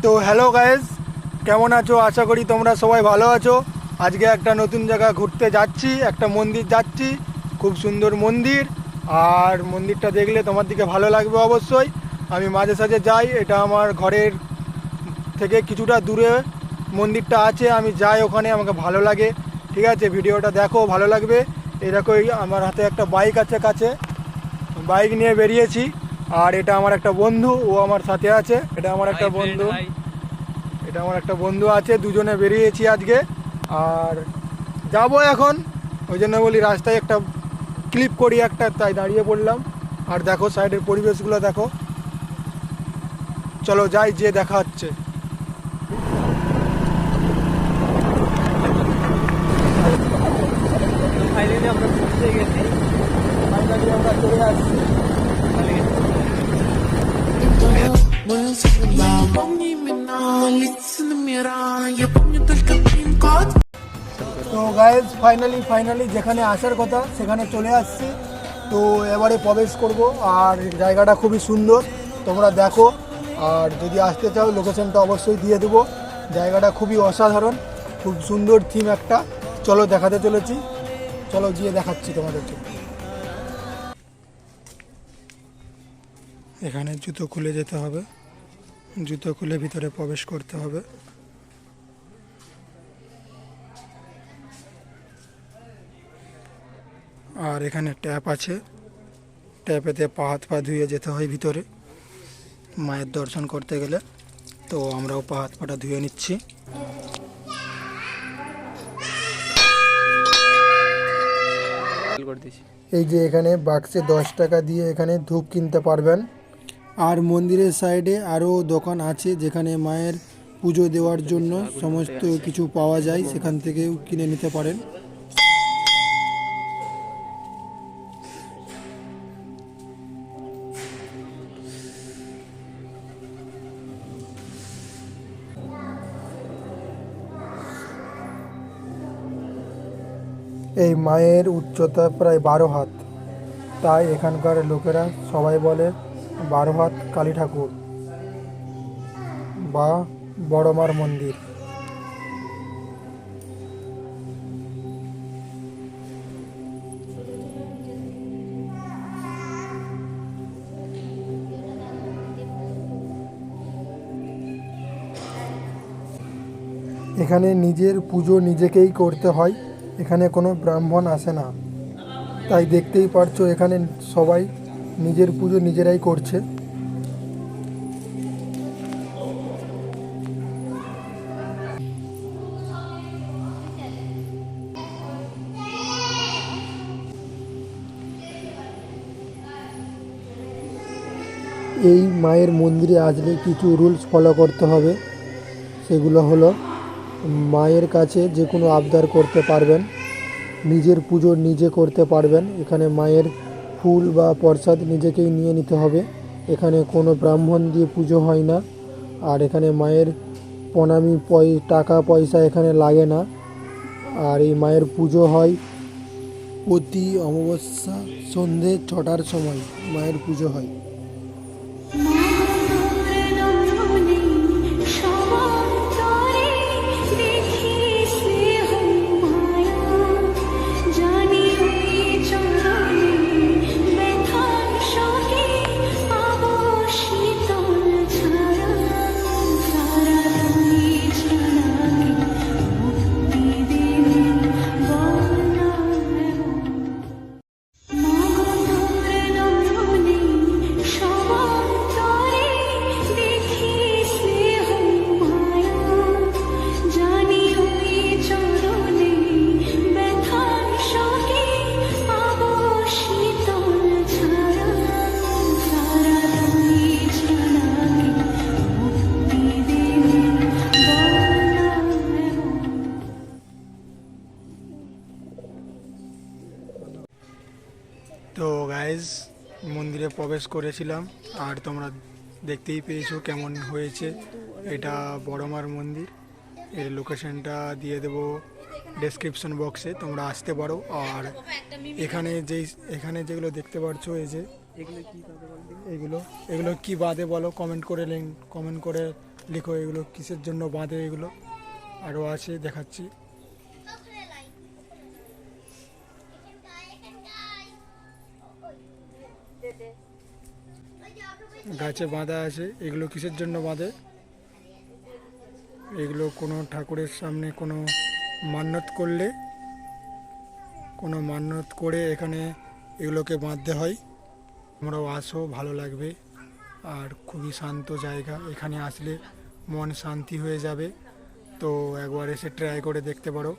তো hello guys, কেমন আছো? আশা করি তোমরা সবাই ভালো আছো। আজকে একটা নতুন জায়গা ঘুরতে যাচ্ছি, একটা মন্দির যাচ্ছি, খুব সুন্দর মন্দির। আর মন্দিরটা দেখলে তোমার দিকে ভালো লাগবে অবশ্যই। আমি মাঝে সাঝে যাই, এটা আমার ঘরের থেকে কিছুটা দূরে মন্দিরটা আছে, আমি যাই ওখানে, আমাকে ভালো লাগে। ঠিক আছে, ভিডিওটা দেখো, ভালো লাগবে। এই দেখো, আমার হাতে একটা বাইক আছে, কাছে বাইক নিয়ে বেরিয়েছি। আর এটা আমার একটা বন্ধু, ও আমার সাথে আছে। এটা আমার একটা বন্ধু, এটা আমার একটা বন্ধু আছে, দুজনে বেরিয়েছি আজকে। আর যাব এখন, ওই জন্য বলি রাস্তায় একটা ক্লিপ করি একটা, তাই দাঁড়িয়ে পড়লাম। আর দেখো সাইডের পরিবেশগুলো দেখো, চলো যাই, যে দেখা হচ্ছে। ফাইনালি আমরা পৌঁছে গেছি। ফাইনালি আমরা চলে আসছি। তো গাইজ ফাইনালি যেখানে আসার কথা সেখানে চলে আসছি। তো এবারে প্রবেশ করব। আর জায়গাটা খুবই সুন্দর, তোমরা দেখো। আর যদি আসতে চাও লোকেশনটা অবশ্যই দিয়ে দেবো। জায়গাটা খুবই অসাধারণ, খুব সুন্দর থিম একটা। চলো দেখাতে চলেছি, চলো গিয়ে দেখাচ্ছি তোমাদেরকে। এখানে জুতো খুলে যেতে হবে, জুতো খুলে ভিতরে প্রবেশ করতে হবে। আর এখানে ট্যাপ আছে, ট্যাপেতে পা হাত পা ধুয়ে যেতে হয় ভিতরে মায়ের দর্শন করতে গেলে। তো আমরাও পা হাত পাটা ধুয়ে নিচ্ছি। এই যে এখানে বাক্সে 10 টাকা দিয়ে এখানে ধূপ কিনতে পারবেন। আর মন্দিরের সাইডে আরও দোকান আছে যেখানে মায়ের পুজো দেওয়ার জন্য সমস্ত কিছু পাওয়া যায়, সেখান থেকেও কিনে নিতে পারেন। এই মায়ের উচ্চতা প্রায় 12 হাত, তাই এখানকার লোকেরা সবাই বলে 12 হাত কালী ঠাকুর বা বড় মার মন্দির। এখানে নিজের পুজো নিজেকেই করতে হয়, এখানে কোনো ব্রাহ্মণ আসে না। তাই দেখতেই পারছো এখানে সবাই নিজের পুজো নিজেরাই করছে। এই মায়ের মন্দিরে আসলে কিছু রুলস ফলো করতে হবে। সেগুলো হলো, মায়ের কাছে যে কোনো আবদার করতে পারবেন, নিজের পুজো নিজে করতে পারবেন। এখানে মায়ের ফুল বা প্রসাদ নিজেকেই নিয়ে নিতে হবে। এখানে কোনো ব্রাহ্মণ দিয়ে পুজো হয় না। আর এখানে মায়ের প্রণামী টাকা পয়সা এখানে লাগে না। আর এই মায়ের পুজো হয় প্রতি অমাবস্যা সন্ধে 6টার সময় মায়ের পুজো হয়। তো গাইজ মন্দিরে প্রবেশ করেছিলাম, আর তোমরা দেখতেই পেয়েছো কেমন হয়েছে। এটা বড়মার মন্দির, এর লোকেশনটা দিয়ে দেবো ডেসক্রিপশন বক্সে, তোমরা আসতে পারো। আর এখানে যেগুলো দেখতে পাচ্ছ, এই যে এগুলো কি বাদে বলো, কমেন্ট করে লিখো এগুলো কিসের জন্য বাঁধে, এগুলো আরও আছে দেখাচ্ছি। গাছে বাঁধা আছে, এগুলো কিসের জন্য বাঁধে, এগুলো কোনো ঠাকুরের সামনে কোনো মান্যত করলে, কোনো মান্যত করে এখানে এগুলোকে বাঁধতে হয়। তোমরাও আসো, ভালো লাগবে। আর খুবই শান্ত জায়গা, এখানে আসলে মন শান্তি হয়ে যাবে। তো একবার এসে ট্রাই করে দেখতে পারো।